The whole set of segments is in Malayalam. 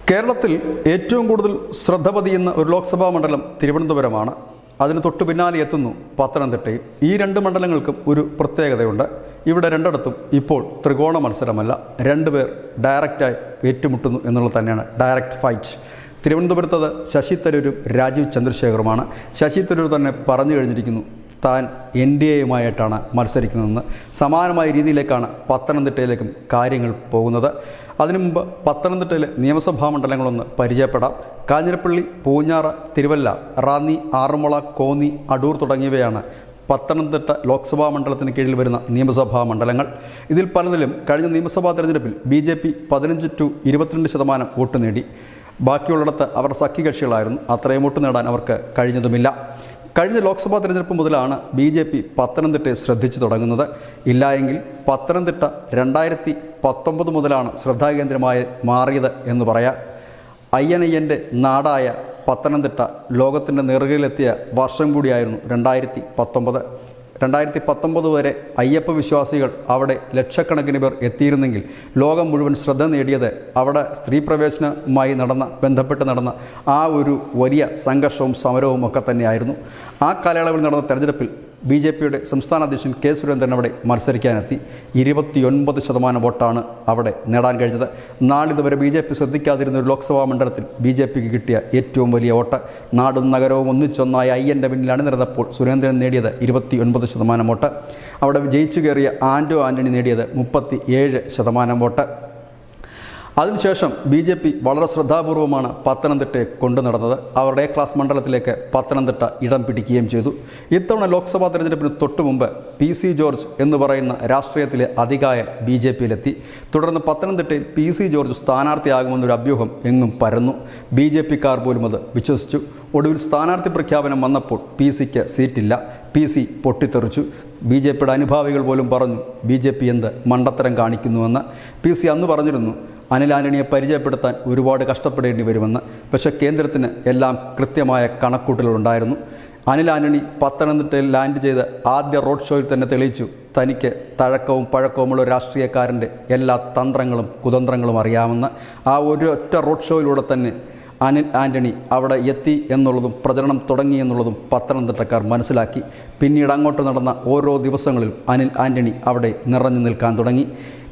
കേരളത്തിൽ ഏറ്റവും കൂടുതൽ ശ്രദ്ധ പതിയുന്ന ഒരു ലോക്സഭാ മണ്ഡലം തിരുവനന്തപുരമാണ്. അതിന് തൊട്ടു പിന്നാലെ എത്തുന്നു പത്തനംതിട്ടയും. ഈ രണ്ട് മണ്ഡലങ്ങൾക്കും ഒരു പ്രത്യേകതയുണ്ട്. ഇവിടെ രണ്ടിടത്തും ഇപ്പോൾ ത്രികോണ മത്സരമല്ല, രണ്ടുപേർ ഡയറക്റ്റായി ഏറ്റുമുട്ടുന്നു എന്നുള്ളത് തന്നെയാണ് ഡയറക്റ്റ് ഫൈറ്റ്. തിരുവനന്തപുരത്തത് ശശി തരൂരും രാജീവ് ചന്ദ്രശേഖറുമാണ്. ശശി തരൂർ തന്നെ പറഞ്ഞു കഴിഞ്ഞിരിക്കുന്നു താൻ NDAയുമായിട്ടാണ് മത്സരിക്കുന്നതെന്ന്. സമാനമായ രീതിയിലേക്കാണ് പത്തനംതിട്ടയിലേക്കും കാര്യങ്ങൾ പോകുന്നത്. അതിനു മുമ്പ് പത്തനംതിട്ടയിലെ നിയമസഭാ മണ്ഡലങ്ങളൊന്ന് പരിചയപ്പെടാം. കാഞ്ഞിരപ്പള്ളി, പൂഞ്ഞാറ്, തിരുവല്ല, റാന്നി, ആറന്മുള, കോന്നി, അടൂർ തുടങ്ങിയവയാണ് പത്തനംതിട്ട ലോക്സഭാ മണ്ഡലത്തിന് കീഴിൽ വരുന്ന നിയമസഭാ മണ്ഡലങ്ങൾ. ഇതിൽ പലതിലും കഴിഞ്ഞ നിയമസഭാ തെരഞ്ഞെടുപ്പിൽ BJP 15 to 22% വോട്ട് നേടി. ബാക്കിയുള്ളിടത്ത് അവർ സഖ്യകക്ഷികളായിരുന്നു. അത്രയും വോട്ട് നേടാൻ അവർക്ക് കഴിഞ്ഞതുമില്ല. കഴിഞ്ഞ ലോക്സഭാ തെരഞ്ഞെടുപ്പ് മുതലാണ് BJP പത്തനംതിട്ടയെ ശ്രദ്ധിച്ചു തുടങ്ങുന്നത്. ഇല്ലായെങ്കിൽ പത്തനംതിട്ട 2019 മുതലാണ് ശ്രദ്ധാകേന്ദ്രമായി മാറിയത് എന്ന് പറയാം. അയ്യനയ്യൻ്റെ നാടായ പത്തനംതിട്ട ലോകത്തിൻ്റെ നെറുകയിലെത്തിയ വർഷം കൂടിയായിരുന്നു 2019. 2019 വരെ അയ്യപ്പ വിശ്വാസികൾ അവിടെ ലക്ഷക്കണക്കിന് പേർ എത്തിയിരുന്നെങ്കിൽ ലോകം മുഴുവൻ ശ്രദ്ധ നേടിയത് അവിടെ സ്ത്രീ പ്രവേശനവുമായി ബന്ധപ്പെട്ട് നടന്ന ആ ഒരു വലിയ സംഘർഷവും സമരവും ഒക്കെ തന്നെയായിരുന്നു. ആ കാലയളവിൽ നടന്ന തെരഞ്ഞെടുപ്പിൽ BJPയുടെ സംസ്ഥാന അധ്യക്ഷൻ K. സുരേന്ദ്രൻ അവിടെ മത്സരിക്കാനെത്തി. 29% വോട്ടാണ് അവിടെ നേടാൻ കഴിഞ്ഞത്. നാളിതുവരെ BJP ശ്രദ്ധിക്കാതിരുന്ന ഒരു ലോക്സഭാ മണ്ഡലത്തിൽ BJPക്ക് കിട്ടിയ ഏറ്റവും വലിയ വോട്ട്. നാടും നഗരവും ഒന്നിച്ചൊന്നായി അയ്യൻ്റെ പിന്നിൽ അണിനിരന്നപ്പോൾ സുരേന്ദ്രൻ നേടിയത് 29% വോട്ട്. അവിടെ ജയിച്ചു കയറിയ ആൻ്റണി നേടിയത് 37% വോട്ട്. അതിനുശേഷം BJP വളരെ ശ്രദ്ധാപൂർവമാണ് പത്തനംതിട്ടയെ കൊണ്ടു നടന്നത്. അവരുടെ ക്ലാസ് മണ്ഡലത്തിലേക്ക് പത്തനംതിട്ട ഇടം പിടിക്കുകയും ചെയ്തു. ഇത്തവണ ലോക്സഭാ തെരഞ്ഞെടുപ്പിന് തൊട്ടു മുമ്പ് PC ജോർജ് എന്ന് പറയുന്ന രാഷ്ട്രീയത്തിലെ അതികായ BJPയിലെത്തി. തുടർന്ന് പത്തനംതിട്ടയിൽ PC ജോർജ് സ്ഥാനാർത്ഥിയാകുമെന്നൊരു അഭ്യൂഹം എങ്ങും പരന്നു. BJPക്കാർ പോലും അത് വിശ്വസിച്ചു. ഒടുവിൽ സ്ഥാനാർത്ഥി പ്രഖ്യാപനം വന്നപ്പോൾ PCക്ക് സീറ്റില്ല. PC പൊട്ടിത്തെറിച്ചു. BJPയുടെ അനുഭാവികൾ പോലും പറഞ്ഞു BJP എന്ത് മണ്ടത്തരം കാണിക്കുന്നുവെന്ന്. PC അന്ന് പറഞ്ഞിരുന്നു അനിൽ ആൻ്റണിയെ പരിചയപ്പെടുത്താൻ ഒരുപാട് കഷ്ടപ്പെടേണ്ടി വരുമെന്ന്. പക്ഷേ കേന്ദ്രത്തിന് എല്ലാം കൃത്യമായ കണക്കൂട്ടലുണ്ടായിരുന്നു. അനിൽ ആൻ്റണി പത്തനംതിട്ടയിൽ ലാൻഡ് ചെയ്ത് ആദ്യ റോഡ് ഷോയിൽ തന്നെ തെളിയിച്ചു തനിക്ക് തഴക്കവും പഴക്കവുമുള്ള രാഷ്ട്രീയക്കാരൻ്റെ എല്ലാ തന്ത്രങ്ങളും കുതന്ത്രങ്ങളും അറിയാമെന്ന്. ആ ഒരൊറ്റ റോഡ് ഷോയിലൂടെ തന്നെ അനിൽ ആൻ്റണി അവിടെ എത്തി എന്നുള്ളതും പ്രചരണം തുടങ്ങി എന്നുള്ളതും പത്തനംതിട്ടക്കാർ മനസ്സിലാക്കി. പിന്നീട് അങ്ങോട്ട് നടന്ന ഓരോ ദിവസങ്ങളിലും അനിൽ ആൻ്റണി അവിടെ നിറഞ്ഞു നിൽക്കാൻ തുടങ്ങി.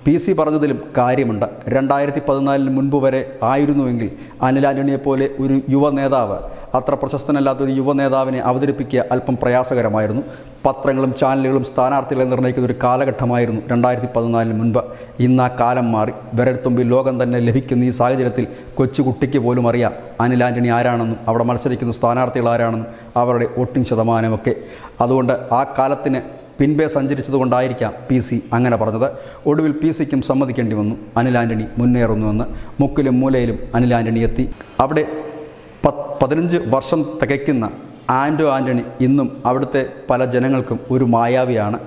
PC പറഞ്ഞതിലും കാര്യമുണ്ട്. 2014 മുൻപ് വരെ ആയിരുന്നുവെങ്കിൽ അനിൽ ആൻ്റണിയെപ്പോലെ ഒരു യുവ നേതാവ്, അത്ര പ്രശസ്തനല്ലാത്തൊരു യുവ നേതാവിനെ അവതരിപ്പിക്കുക അല്പം പ്രയാസകരമായിരുന്നു. പത്രങ്ങളും ചാനലുകളും സ്ഥാനാർത്ഥികളെ നിർണ്ണയിക്കുന്ന ഒരു കാലഘട്ടമായിരുന്നു 2014 മുൻപ്. ഇന്ന് ആ കാലം മാറി. വിരൽത്തുമ്പിൽ ലോകം തന്നെ ലഭിക്കുന്ന ഈ സാഹചര്യത്തിൽ കൊച്ചുകുട്ടിക്ക് പോലും അറിയാം അനിൽ ആൻ്റണി ആരാണെന്നും അവിടെ മത്സരിക്കുന്ന സ്ഥാനാർത്ഥികൾ ആരാണെന്നും അവരുടെ വോട്ടിംഗ് ശതമാനമൊക്കെ. അതുകൊണ്ട് ആ കാലത്തിന് പിൻപേ സഞ്ചരിച്ചതുകൊണ്ടായിരിക്കാം PC അങ്ങനെ പറഞ്ഞത്. ഒടുവിൽ PCക്കും സമ്മതിക്കേണ്ടി വന്നു അനിൽ ആൻ്റണി മുന്നേറുന്നുവെന്ന്. മുക്കിലും മൂലയിലും അനിൽ ആൻ്റണി എത്തി. അവിടെ 15 വർഷം തികയ്ക്കുന്ന ആൻ്റണി ഇന്നും അവിടുത്തെ പല ജനങ്ങൾക്കും ഒരു മായാവിയാണ്.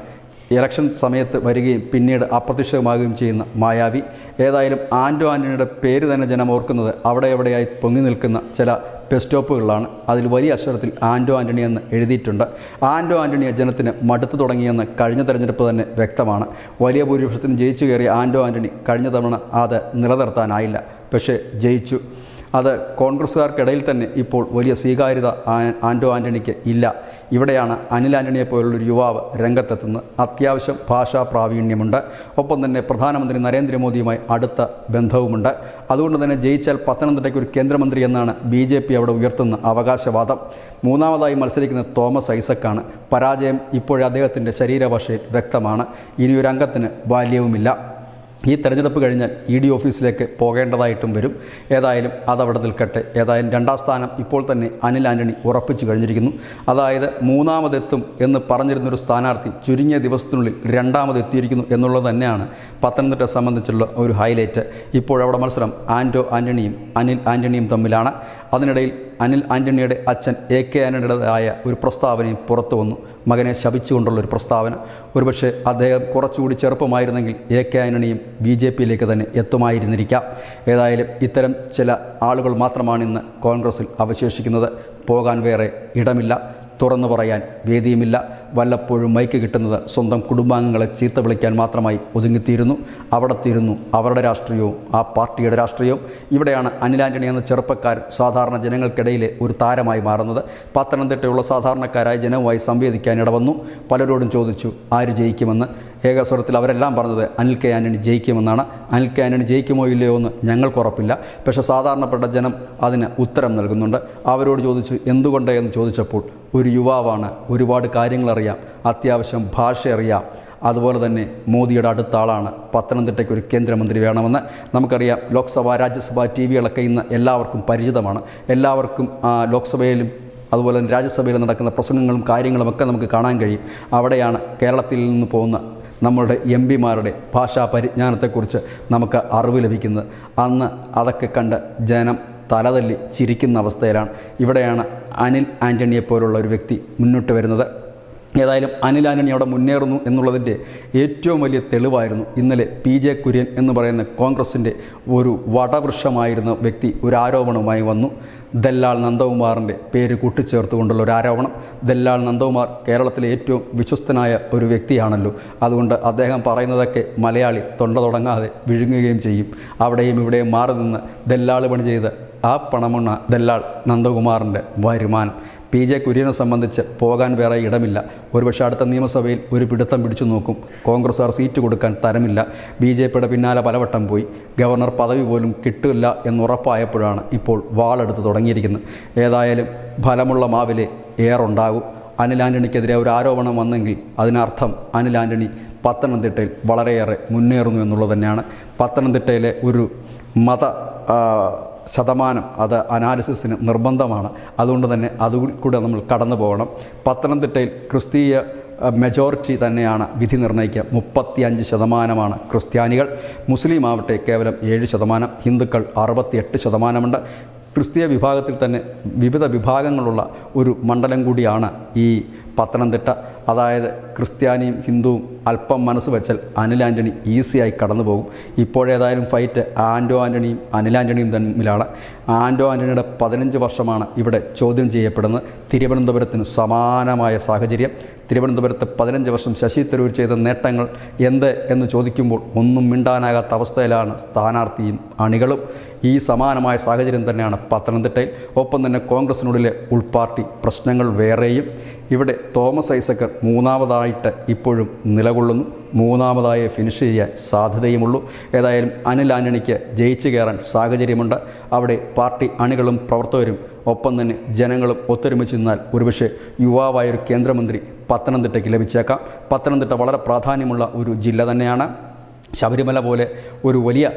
ഇലക്ഷൻ സമയത്ത് വരികയും പിന്നീട് അപ്രത്യക്ഷമാകുകയും ചെയ്യുന്ന മായാവി. ഏതായാലും ആൻ്റണിയുടെ പേര് തന്നെ ജനം ഓർക്കുന്നത് അവിടെ എവിടെയായി പൊങ്ങി നിൽക്കുന്ന ചില ബസ് സ്റ്റോപ്പുകളിലാണ്. അതിൽ വലിയ അക്ഷരത്തിൽ ആൻ്റണി എന്ന് എഴുതിയിട്ടുണ്ട്. ആൻ്റണിയെ ജനത്തിന് മടുത്തു തുടങ്ങിയെന്ന് കഴിഞ്ഞ തെരഞ്ഞെടുപ്പ് തന്നെ വ്യക്തമാണ്. വലിയ ഭൂരിപക്ഷത്തിന് ജയിച്ചു കയറിയ ആൻ്റണി കഴിഞ്ഞ തവണ അത് നിലനിർത്താനായില്ല. പക്ഷേ ജയിച്ചു. അത് കോൺഗ്രസ്സുകാർക്കിടയിൽ തന്നെ ഇപ്പോൾ വലിയ സ്വീകാര്യത ആൻ്റണിക്ക് ഇല്ല. ഇവിടെയാണ് അനിൽ ആൻ്റണിയെപ്പോലുള്ളൊരു യുവാവ് രംഗത്തെത്തുന്നത്. അത്യാവശ്യം ഭാഷാ പ്രാവീണ്യമുണ്ട്. ഒപ്പം തന്നെ പ്രധാനമന്ത്രി നരേന്ദ്രമോദിയുമായി അടുത്ത ബന്ധവുമുണ്ട്. അതുകൊണ്ട് തന്നെ ജയിച്ചാൽ പത്തനംതിട്ടയ്ക്ക് ഒരു കേന്ദ്രമന്ത്രി എന്നാണ് BJP അവിടെ ഉയർത്തുന്ന അവകാശവാദം. മൂന്നാമതായി മത്സരിക്കുന്നത് തോമസ് ഐസക്കാണ്. പരാജയം ഇപ്പോഴേ അദ്ദേഹത്തിൻ്റെ ശരീരഭാഷയിൽ വ്യക്തമാണ്. ഇനിയൊരു അംഗത്തിന് ബാല്യവുമില്ല. ഈ തെരഞ്ഞെടുപ്പ് കഴിഞ്ഞാൽ ED ഓഫീസിലേക്ക് പോകേണ്ടതായിട്ടും വരും. ഏതായാലും അതവിടെ നിൽക്കട്ടെ. ഏതായാലും 2ാം സ്ഥാനം ഇപ്പോൾ തന്നെ അനിൽ ആൻ്റണി ഉറപ്പിച്ചു കഴിഞ്ഞിരിക്കുന്നു. അതായത് 3ാമതെത്തും എന്ന് പറഞ്ഞിരുന്നൊരു സ്ഥാനാർത്ഥി ചുരുങ്ങിയ ദിവസത്തിനുള്ളിൽ 2ാമതെത്തിയിരിക്കുന്നു എന്നുള്ളത് തന്നെയാണ് പത്തനംതിട്ടയെ സംബന്ധിച്ചുള്ള ഒരു ഹൈലൈറ്റ്. ഇപ്പോഴവിടെ മത്സരം ആൻ്റണിയും അനിൽ ആൻ്റണിയും തമ്മിലാണ്. അതിനിടയിൽ അനിൽ ആൻ്റണിയുടെ അച്ഛൻ AK ആൻ്റണിയുടേതായ ഒരു പ്രസ്താവനയും പുറത്തു വന്നു. മകനെ ശപിച്ചുകൊണ്ടുള്ളൊരു പ്രസ്താവന. ഒരുപക്ഷെ അദ്ദേഹം കുറച്ചുകൂടി ചെറുപ്പമായിരുന്നെങ്കിൽ AK ആൻ്റണിയും BJPയിലേക്ക് തന്നെ എത്തുമായിരുന്നിരിക്കാം. ഏതായാലും ഇത്തരം ചില ആളുകൾ മാത്രമാണ് ഇന്ന് കോൺഗ്രസിൽ അവശേഷിക്കുന്നത്. പോകാൻ വേറെ ഇടമില്ല. തുറന്നു പറയാൻ വേദിയുമില്ല. വല്ലപ്പോഴും മൈക്ക് കിട്ടുന്നത് സ്വന്തം കുടുംബാംഗങ്ങളെ ചീത്ത വിളിക്കാൻ മാത്രമായി ഒതുങ്ങിത്തീരുന്നു. അവിടെ തീരുന്നു അവരുടെ രാഷ്ട്രീയവും ആ പാർട്ടിയുടെ രാഷ്ട്രീയവും. ഇവിടെയാണ് അനിൽ ആൻ്റണി എന്ന ചെറുപ്പക്കാരൻ സാധാരണ ജനങ്ങൾക്കിടയിലെ ഒരു താരമായി മാറുന്നത്. പത്തനംതിട്ടയുള്ള സാധാരണക്കാരായ ജനവുമായി സംവേദിക്കാൻ ഇടവന്നു. പലരോടും ചോദിച്ചു ആര് ജയിക്കുമെന്ന്. ഏകസ്വരത്തിൽ അവരെല്ലാം പറഞ്ഞത് അനിൽ കെ ആൻ്റണി ജയിക്കുമെന്നാണ്. അനിൽ കെ ആൻ്റണി ജയിക്കുമോ ഇല്ലയോ എന്ന് ഞങ്ങൾക്കുറപ്പില്ല, പക്ഷേ സാധാരണപ്പെട്ട ജനം അതിന് ഉത്തരം നൽകുന്നുണ്ട്. അവരോട് ചോദിച്ചു എന്തുകൊണ്ട് എന്ന് ചോദിച്ചപ്പോൾ ഒരു യുവാവാണ്, ഒരുപാട് കാര്യങ്ങളറിയാം, അത്യാവശ്യം ഭാഷ അറിയാം, അതുപോലെ തന്നെ മോദിയുടെ അടുത്ത ആളാണ്, പത്തനംതിട്ടയ്ക്ക് ഒരു കേന്ദ്രമന്ത്രി വേണമെന്ന്. നമുക്കറിയാം ലോക്സഭ രാജ്യസഭ ടിവികളൊക്കെ ഇന്ന് എല്ലാവർക്കും പരിചിതമാണ്. എല്ലാവർക്കും ലോക്സഭയിലും അതുപോലെ തന്നെ രാജ്യസഭയിൽ നടക്കുന്ന പ്രസംഗങ്ങളും കാര്യങ്ങളുമൊക്കെ നമുക്ക് കാണാൻ കഴിയും. അവിടെയാണ് കേരളത്തിൽ നിന്ന് പോകുന്ന നമ്മളുടെ എം പിമാരുടെ ഭാഷാ പരിജ്ഞാനത്തെക്കുറിച്ച് നമുക്ക് അറിവ് ലഭിക്കുന്നത്. അന്ന് അതൊക്കെ കണ്ട് ജനം തലതല്ലി ചിരിക്കുന്ന അവസ്ഥയിലാണ്. ഇവിടെയാണ് അനിൽ ആൻ്റണിയെപ്പോലുള്ള ഒരു വ്യക്തി മുന്നോട്ട് വരുന്നത്. ഏതായാലും അനിൽ ആൻ്റണി അവിടെ മുന്നേറുന്നു എന്നുള്ളതിൻ്റെ ഏറ്റവും വലിയ തെളിവായിരുന്നു ഇന്നലെ PJ കുര്യൻ എന്ന് പറയുന്ന കോൺഗ്രസിൻ്റെ ഒരു വടവൃക്ഷമായിരുന്ന വ്യക്തി ഒരു ആരോപണവുമായി വന്നു. ദല്ലാൽ നന്ദകുമാറിൻ്റെ പേര് കൂട്ടിച്ചേർത്തുകൊണ്ടുള്ള ഒരു ആരോപണം. ദല്ലാൽ നന്ദകുമാർ കേരളത്തിലെ ഏറ്റവും വിശ്വസ്തനായ ഒരു വ്യക്തിയാണല്ലോ. അതുകൊണ്ട് അദ്ദേഹം പറയുന്നതൊക്കെ മലയാളി തൊണ്ട തുടങ്ങാതെ വിഴുങ്ങുകയും ചെയ്യും. അവിടെയും ഇവിടെയും മാറി നിന്ന് ദല്ലാൾ പണി ചെയ്ത് ആ പണമുണ്ണ ദല്ലാൽ നന്ദകുമാറിൻ്റെ വരുമാനം. PJ കുര്യനെ സംബന്ധിച്ച് പോകാൻ വേറെ ഇടമില്ല. ഒരുപക്ഷെ അടുത്ത നിയമസഭയിൽ ഒരു പിടുത്തം പിടിച്ചു നോക്കും. കോൺഗ്രസ്സുകാർ സീറ്റ് കൊടുക്കാൻ തരമില്ല. BJPയുടെ പിന്നാലെ പലവട്ടം പോയി. ഗവർണർ പദവി പോലും കിട്ടില്ല എന്നുറപ്പായപ്പോഴാണ് ഇപ്പോൾ വാളെടുത്ത് തുടങ്ങിയിരിക്കുന്നത്. ഏതായാലും ഫലമുള്ള മാവിലെ ഏറുണ്ടാകും. അനിൽ ആൻ്റണിക്കെതിരെ ഒരു ആരോപണം വന്നെങ്കിൽ അതിനർത്ഥം അനിൽ ആൻ്റണി പത്തനംതിട്ടയിൽ വളരെയേറെ മുന്നേറുന്നു എന്നുള്ളത് തന്നെയാണ്. പത്തനംതിട്ടയിലെ ഒരു മത ശതമാനം അത് അനാലിസിസിന് നിർബന്ധമാണ്. അതുകൊണ്ട് തന്നെ അതുകൂടെ നമ്മൾ കടന്നു പോകണം. പത്തനംതിട്ടയിൽ ക്രിസ്തീയ മെജോറിറ്റി തന്നെയാണ് വിധി നിർണ്ണയിക്കുക. 35% ക്രിസ്ത്യാനികൾ. മുസ്ലിം ആവട്ടെ കേവലം 7%. ഹിന്ദുക്കൾ 68%. ക്രിസ്തീയ വിഭാഗത്തിൽ തന്നെ വിവിധ വിഭാഗങ്ങളുള്ള ഒരു മണ്ഡലം കൂടിയാണ് ഈ പത്തനംതിട്ട. അതായത് ക്രിസ്ത്യാനിയും ഹിന്ദുവും അല്പം മനസ്സ് വെച്ചാൽ അനിൽ ആൻ്റണി ഈസിയായി കടന്നു പോകും. ഇപ്പോഴേതായാലും ഫൈറ്റ് ആൻ്റോ ആൻ്റണിയും അനിൽ ആൻ്റണിയും തമ്മിലാണ്. ആൻ്റോ ആൻ്റണിയുടെ 15 വർഷമാണ് ഇവിടെ ചോദ്യം ചെയ്യപ്പെടുന്നത്. തിരുവനന്തപുരത്തിന് സമാനമായ സാഹചര്യം. തിരുവനന്തപുരത്ത് 15 വർഷം ശശി തരൂർ ചെയ്ത നേട്ടങ്ങൾ എന്ത് എന്ന് ചോദിക്കുമ്പോൾ ഒന്നും മിണ്ടാനാകാത്ത അവസ്ഥയിലാണ് സ്ഥാനാർത്ഥിയും അണികളും. ഈ സമാനമായ സാഹചര്യം തന്നെയാണ് പത്തനംതിട്ടയിൽ. ഒപ്പം തന്നെ കോൺഗ്രസിനുള്ളിലെ ഉൾപാർട്ടി പ്രശ്നങ്ങൾ വേറെയും. ഇവിടെ തോമസ് ഐസക് മൂന്നാമതായിട്ട് ഇപ്പോഴും നിലകൊള്ളുന്നു. മൂന്നാമതായി ഫിനിഷ് ചെയ്യാൻ സാധ്യതയുമുള്ളൂ. ഏതായാലും അനിൽ ആൻ്റണിക്ക് ജയിച്ചു കയറാൻ സാഹചര്യമുണ്ട്. അവിടെ പാർട്ടി അണികളും പ്രവർത്തകരും ഒപ്പം തന്നെ ജനങ്ങളും ഒത്തൊരുമിച്ച് നിന്നാൽ ഒരുപക്ഷെ യുവാവായൊരു കേന്ദ്രമന്ത്രി പത്തനംതിട്ടയ്ക്ക് ലഭിച്ചേക്കാം. പത്തനംതിട്ട വളരെ പ്രാധാന്യമുള്ള ഒരു ജില്ല തന്നെയാണ്. ശബരിമല പോലെ ഒരു വലിയ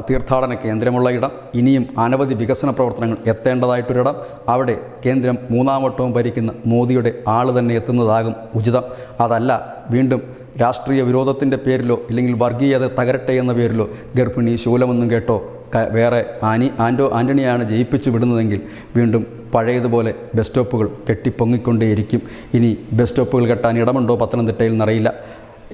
തീർത്ഥാടന കേന്ദ്രമുള്ള ഇടം. ഇനിയും അനവധി വികസന പ്രവർത്തനങ്ങൾ എത്തേണ്ടതായിട്ടൊരിടം. അവിടെ കേന്ദ്രം 3ാം വട്ടവും ഭരിക്കുന്ന മോദിയുടെ ആൾ തന്നെ എത്തുന്നതാകും ഉചിതം. അതല്ല വീണ്ടും രാഷ്ട്രീയ വിരോധത്തിൻ്റെ പേരിലോ ഇല്ലെങ്കിൽ വർഗീയത തകരട്ടെ എന്ന പേരിലോ ഗർഭിണി ശൂലമൊന്നും കേട്ടോ വേറെ ആൻ്റോ ആൻ്റണിയാണ് ജയിപ്പിച്ചു വിടുന്നതെങ്കിൽ വീണ്ടും പഴയതുപോലെ ബസ് സ്റ്റോപ്പുകൾ കെട്ടിപ്പൊങ്ങിക്കൊണ്ടേയിരിക്കും. ഇനി ബസ് സ്റ്റോപ്പുകൾ കെട്ടാൻ ഇടമുണ്ടോ പത്തനംതിട്ടയിൽ എന്നറിയില്ല.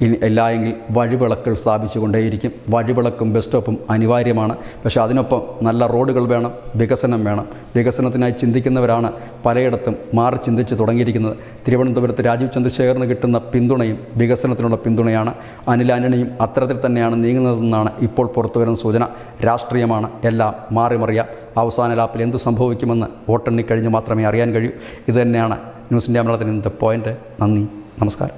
ഇനി എല്ലായെങ്കിൽ വഴിവിളക്കുകൾ സ്ഥാപിച്ചുകൊണ്ടേയിരിക്കും. വഴിവിളക്കും ബസ് സ്റ്റോപ്പും അനിവാര്യമാണ്. പക്ഷേ അതിനൊപ്പം നല്ല റോഡുകൾ വേണം, വികസനം വേണം. വികസനത്തിനായി ചിന്തിക്കുന്നവരാണ് പലയിടത്തും മാറി ചിന്തിച്ച് തുടങ്ങിയിരിക്കുന്നത്. തിരുവനന്തപുരത്ത് രാജീവ് ചന്ദ്രശേഖറിന് കിട്ടുന്ന പിന്തുണയും വികസനത്തിനുള്ള പിന്തുണയാണ്. അനിൽ ആൻ്റണിയും അത്തരത്തിൽ തന്നെയാണ് നീങ്ങുന്നതെന്നാണ് ഇപ്പോൾ പുറത്തുവരുന്ന സൂചന. രാഷ്ട്രീയമാണ്, എല്ലാം മാറിമറിയാം. അവസാന ലാപ്പിൽ എന്ത് സംഭവിക്കുമെന്ന് വോട്ടെണ്ണി കഴിഞ്ഞ് മാത്രമേ അറിയാൻ കഴിയൂ. ഇതുതന്നെയാണ് ന്യൂസ് ഇന്ത്യ മലയാളത്തിന് ഇന്നത്തെ പോയിൻ്റ്. നന്ദി, നമസ്കാരം.